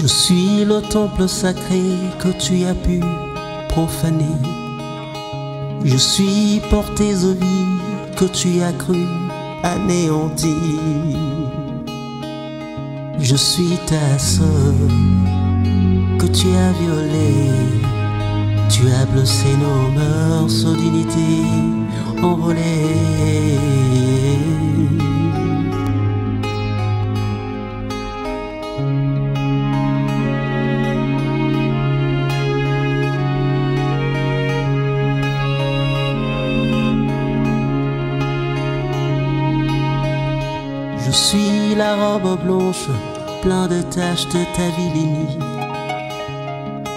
Je suis le temple sacré que tu as pu profaner. Je suis porté aux vies que tu as cru anéantir. Je suis ta sœur que tu as violée. Tu as blessé nos mœurs, nos dignités envolées. Je suis la robe blanche, plein de taches de ta vilainie.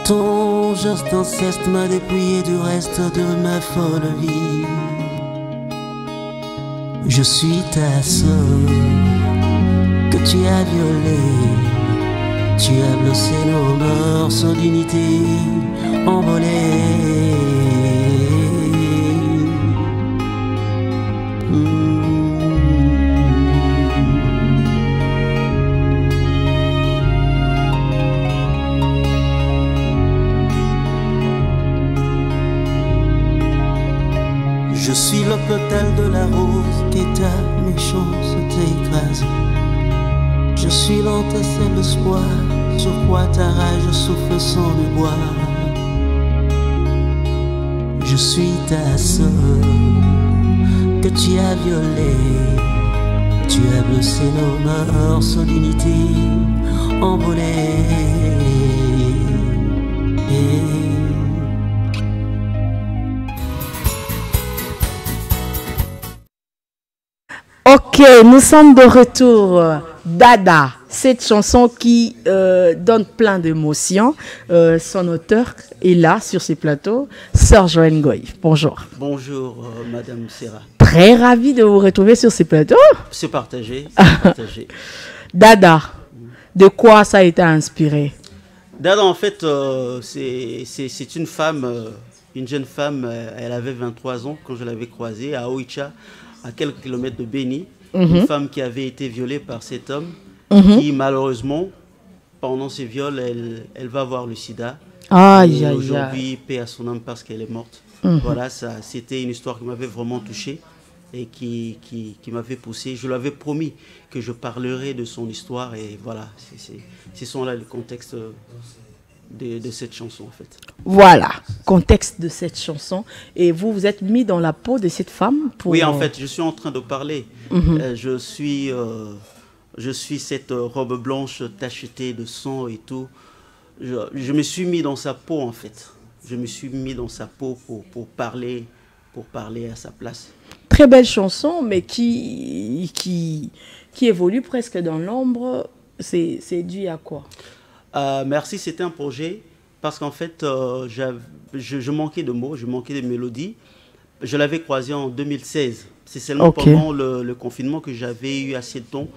Ton geste d'inceste m'a dépouillé du reste de ma folle vie. Je suis ta sœur que tu as violée. Tu as blessé nos mœurs, nos dignités envolées. Je suis le pétale de la rose qui ta méchanceté écrase. Je suis l'antécelle d'espoir sur quoi ta rage souffle sans le boire. Je suis ta sœur que tu as violée. Tu as blessé nos mœurs, nos dignités envolées. Ok, nous sommes de retour. Dada, cette chanson qui donne plein d'émotions. Son auteur est là sur ces plateaux, Sœur Joanne Goy. Bonjour. Bonjour, Madame Serra. Très ravie de vous retrouver sur ces plateaux. C'est partagé, c'est partagé. Dada, de quoi ça a été inspiré? Dada, en fait, c'est une femme, une jeune femme, elle avait 23 ans quand je l'avais croisée à Oicha, à quelques kilomètres de Béni. Une femme qui avait été violée par cet homme, qui malheureusement, pendant ce viol, elle va avoir le sida. Et aujourd'hui, paix à son âme parce qu'elle est morte. Voilà, c'était une histoire qui m'avait vraiment touché et qui m'avait poussé. Je lui avais promis que je parlerais de son histoire et voilà, ce sont là le contexte de cette chanson en fait. Voilà, contexte de cette chanson. Et vous, vous êtes mis dans la peau de cette femme pour... Oui, en fait, je suis en train de parler. Je suis cette robe blanche tachetée de sang et tout. Je me suis mis dans sa peau en fait. Je me suis mis dans sa peau pour parler à sa place. Très belle chanson, mais qui évolue presque dans l'ombre. C'est dû à quoi? Merci, c'était un projet parce qu'en fait, je manquais de mots, je manquais de mélodies. Je l'avais croisé en 2016. C'est seulement pendant le confinement que j'avais eu assez de temps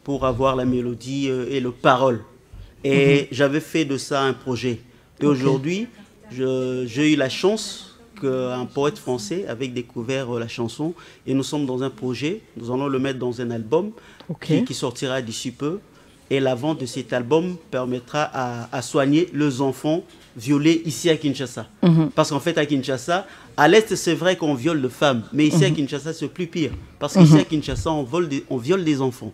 pour avoir la mélodie et le parole. Et j'avais fait de ça un projet. Et aujourd'hui, j'ai eu la chance qu'un poète français avait découvert la chanson. Et nous sommes dans un projet, nous allons le mettre dans un album qui sortira d'ici peu. Et la vente de cet album permettra à soigner les enfants violés ici à Kinshasa. Parce qu'en fait, à Kinshasa, à l'Est, c'est vrai qu'on viole les femmes. Mais ici à Kinshasa, c'est plus pire. Parce qu'ici à Kinshasa, on viole des enfants.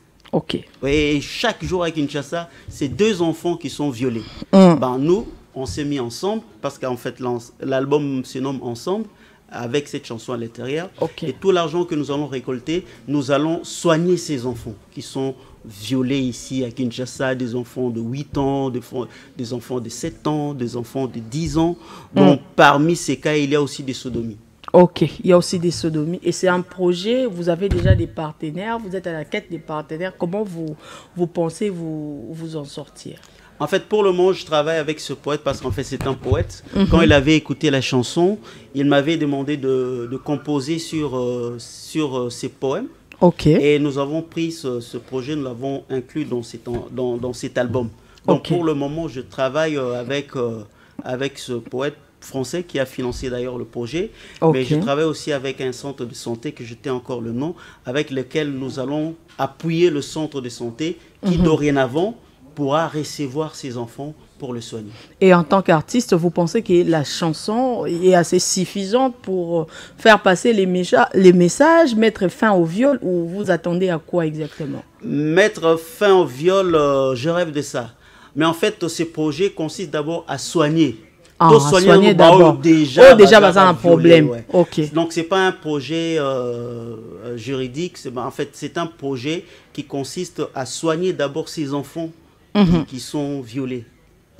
Et chaque jour à Kinshasa, c'est 2 enfants qui sont violés. Ben, nous, on s'est mis ensemble, parce qu'en fait, l'album se nomme Ensemble, avec cette chanson à l'intérieur. Et tout l'argent que nous allons récolter, nous allons soigner ces enfants qui sont violés ici à Kinshasa, des enfants de 8 ans, des enfants de 7 ans, des enfants de 10 ans. Donc parmi ces cas, il y a aussi des sodomies. Il y a aussi des sodomies. Et c'est un projet, vous avez déjà des partenaires, vous êtes à la quête des partenaires. Comment vous pensez vous en sortir? En fait, pour le moment, je travaille avec ce poète parce qu'en fait, c'est un poète. Quand il avait écouté la chanson, il m'avait demandé de composer sur ses poèmes. Et nous avons pris ce projet, nous l'avons inclus dans cet album. Donc pour le moment, je travaille avec ce poète français qui a financé d'ailleurs le projet. Mais je travaille aussi avec un centre de santé que je tais encore le nom, avec lequel nous allons appuyer le centre de santé qui dorénavant pourra recevoir ses enfants pour le soigner. Et en tant qu'artiste, vous pensez que la chanson est assez suffisante pour faire passer les messages, mettre fin au viol, ou vous attendez à quoi exactement? Mettre fin au viol, je rêve de ça. Mais en fait, ce projet consiste d'abord à soigner. Soigner d'abord. Déjà, un problème. Ouais. Okay. Donc, ce n'est pas un projet juridique. En fait, c'est un projet qui consiste à soigner d'abord ces enfants qui sont violés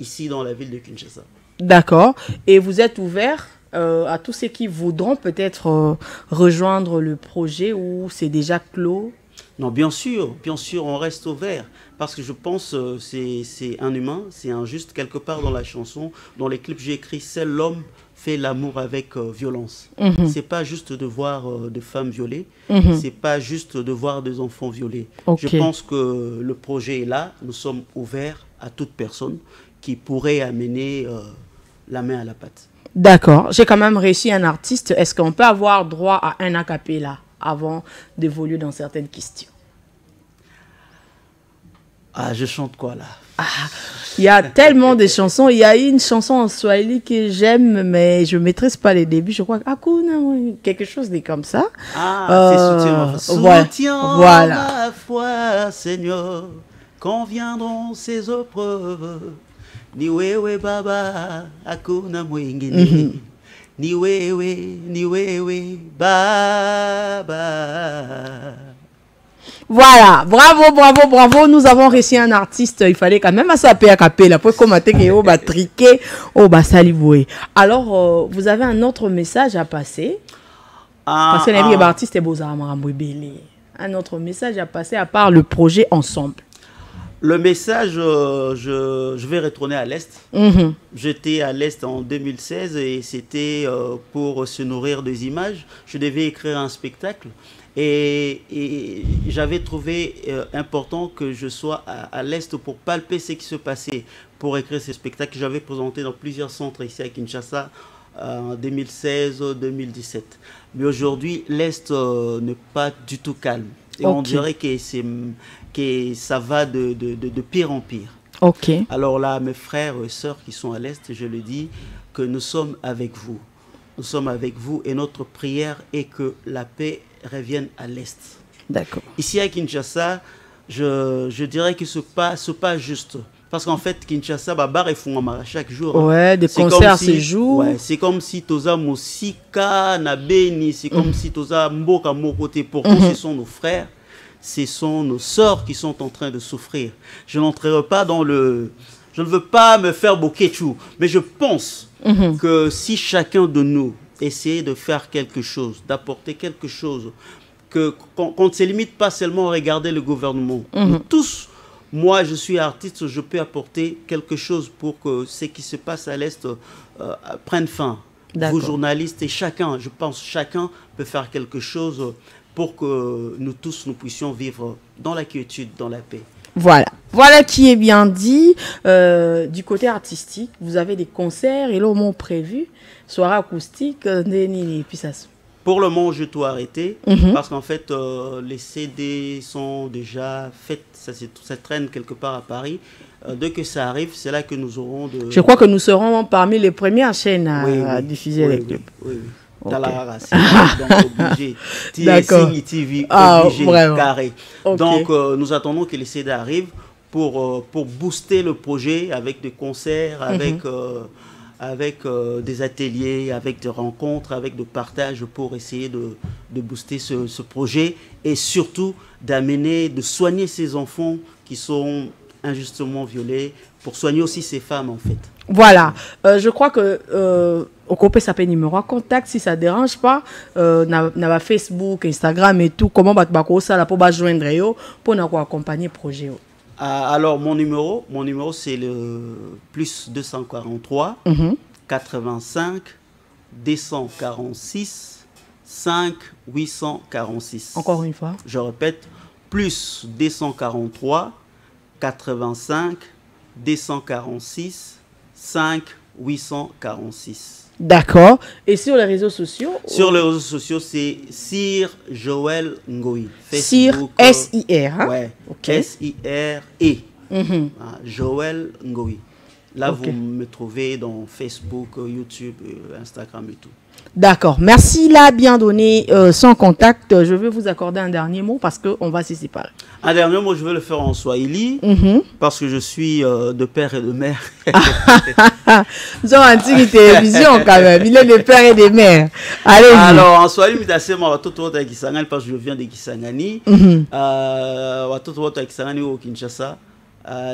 ici dans la ville de Kinshasa. D'accord. Et vous êtes ouvert à tous ceux qui voudront peut-être rejoindre le projet, ou c'est déjà clos? Non, bien sûr, on reste ouvert. Parce que je pense que c'est un humain, c'est injuste. Quelque part dans la chanson, dans les clips, j'ai écrit « Seul l'homme fait l'amour avec violence ». C'est pas juste de voir des femmes violées, c'est pas juste de voir des enfants violés. Je pense que le projet est là, nous sommes ouverts à toute personne qui pourrait amener la main à la pâte. D'accord. J'ai quand même réussi un artiste. Est-ce qu'on peut avoir droit à un a cappella avant d'évoluer dans certaines questions? Ah, je chante quoi là? Il y a tellement de chansons. Il y a une chanson en swahili que j'aime, mais je ne maîtrise pas les débuts. Je crois quelque chose de comme ça. C'est soutien ma foi, Seigneur, quand viendront ces épreuves. Niwewe baba, hakuna mwingine. Niwewe baba. Voilà, bravo. Nous avons réussi un artiste. Il fallait quand même s'appeler à capella pour commenter que on va triquer, on va salivouer. Alors, vous avez un autre message à passer. Parce que les artistes un autre message à passer à part le projet ensemble. Le message, je vais retourner à l'Est. J'étais à l'Est en 2016 et c'était pour se nourrir des images. Je devais écrire un spectacle. Et j'avais trouvé important que je sois à l'Est pour palper ce qui se passait, pour écrire ce spectacle. J'avais présenté dans plusieurs centres ici à Kinshasa en 2016-2017. Mais aujourd'hui, l'Est n'est pas du tout calme. Et on dirait que ça va de pire en pire. Alors là, mes frères et sœurs qui sont à l'Est, je le dis, que nous sommes avec vous. Nous sommes avec vous et notre prière est que la paix reviennent à l'Est. D'accord. Ici à Kinshasa, je dirais que ce n'est pas juste. Parce qu'en fait, Kinshasa, bar et font chaque jour. Ouais, des concerts se jouent. Ouais, c'est comme si Toza Mosika na Beni, c'est comme si Toza Mboka Mokote. Pourquoi ce sont nos frères, ce sont nos sœurs qui sont en train de souffrir. Je n'entrerai pas dans le... Je ne veux pas me faire boketchou, mais je pense que si chacun de nous essayait de faire quelque chose, d'apporter quelque chose, qu'on ne se limite pas seulement à regarder le gouvernement. Nous tous, moi je suis artiste, je peux apporter quelque chose pour que ce qui se passe à l'Est prenne fin. Vous journalistes et chacun, je pense chacun peut faire quelque chose pour que nous tous nous puissions vivre dans la quiétude, dans la paix. Voilà qui est bien dit. Du côté artistique, vous avez des concerts et l'homme prévu, soirée acoustique, puis ça. Pour le moment, je dois arrêter parce qu'en fait, les CD sont déjà faits, ça traîne quelque part à Paris. Dès que ça arrive, c'est là que nous aurons de... Je crois que nous serons parmi les premières chaînes à diffuser les clips. Oui. Talara, c'est donc obligé. Signe TV, obligé, carré. Donc, nous attendons que les CD arrivent pour booster le projet avec des concerts, avec des ateliers, avec des rencontres, avec des partages pour essayer de booster ce projet et surtout d'amener, de soigner ces enfants qui sont injustement violés, pour soigner aussi ces femmes en fait. Voilà, je crois que au copé ça peut numéro à contact si ça dérange pas, na Facebook, Instagram et tout, comment battre ça là pour joindre yo pour nous accompagner projet. Alors mon numéro c'est le plus 243 85 246 5 846. Encore une fois. Je répète, plus 243 85 246 5 846. D'accord. Et sur les réseaux sociaux? Sur les réseaux sociaux, c'est Sir Joël Ngoï. Sir, S-I-R. Hein? Ouais. Okay. S-I-R-E. Joël Ngoui. Là, vous me trouvez dans Facebook, YouTube, Instagram et tout. D'accord. Merci, là, bien donné son contact. Je vais vous accorder un dernier mot parce qu'on va se séparer. Un dernier mot, je vais le faire en Swahili parce que je suis de père et de mère. Nous sommes en petite télévision quand même. Il est de père et de mère. Allez-y. Alors, en Swahili, parce que je viens de Kisangani. Watoto wote wa Kisangani au Kinshasa.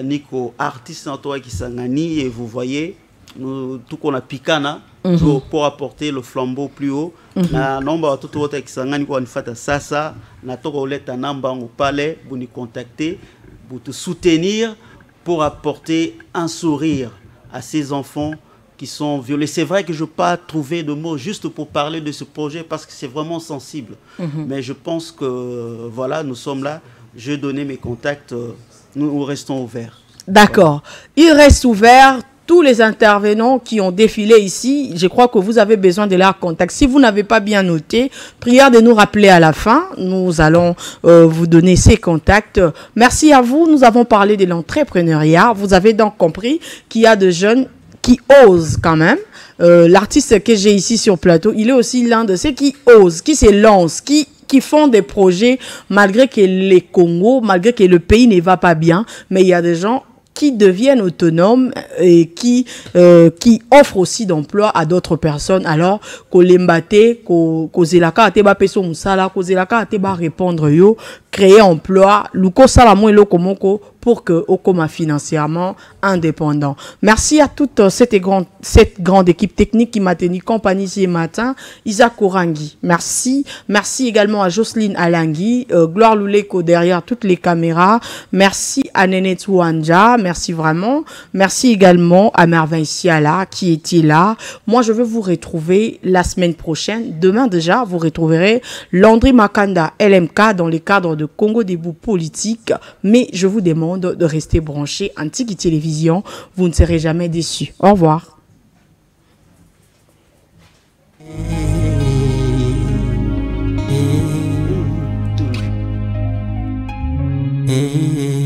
Niko artiste en toi Kisangani et vous voyez tout qu'on a picana pour apporter le flambeau plus haut. Na nomba watoto wote wa Kisangani kwa nifata sasa na toka uleta namba au palais vous nous contacter pour te soutenir pour apporter un sourire à ces enfants qui sont violés. C'est vrai que je n'ai pas trouvé de mots juste pour parler de ce projet parce que c'est vraiment sensible. Mais je pense que voilà, nous sommes là. Je vais donner mes contacts. Nous restons ouverts. D'accord. Il reste ouvert. Tous les intervenants qui ont défilé ici, je crois que vous avez besoin de leur contact. Si vous n'avez pas bien noté, prière de nous rappeler à la fin. Nous allons vous donner ces contacts. Merci à vous. Nous avons parlé de l'entrepreneuriat. Vous avez donc compris qu'il y a de jeunes qui osent quand même. L'artiste que j'ai ici sur plateau, il est aussi l'un de ceux qui osent, qui se lancent, qui font des projets malgré que les Congo, malgré que le pays ne va pas bien, mais il y a des gens qui deviennent autonomes et qui offrent aussi d'emploi à d'autres personnes. Alors, qu'on l'embate, qu'on zelaka ateba peso musala, qu'on zelaka ateba répondre yo, créer emploi, luko salamo et lokomoko pour que Okoma financièrement indépendant. Merci à toute cette grande équipe technique qui m'a tenu compagnie ce matin. Isaac Orangi, merci. Merci également à Jocelyne Alangui, Gloire Louleko derrière toutes les caméras. Merci à Nene Touanja, merci vraiment. Merci également à Merveille Siala qui était là. Moi, je vais vous retrouver la semaine prochaine. Demain déjà, vous retrouverez Landry Makanda, LMK, dans le cadre de Congo Debout politique. Mais je vous demande de rester branché en Tiki Télévision. Vous ne serez jamais déçus. Au revoir. Hey.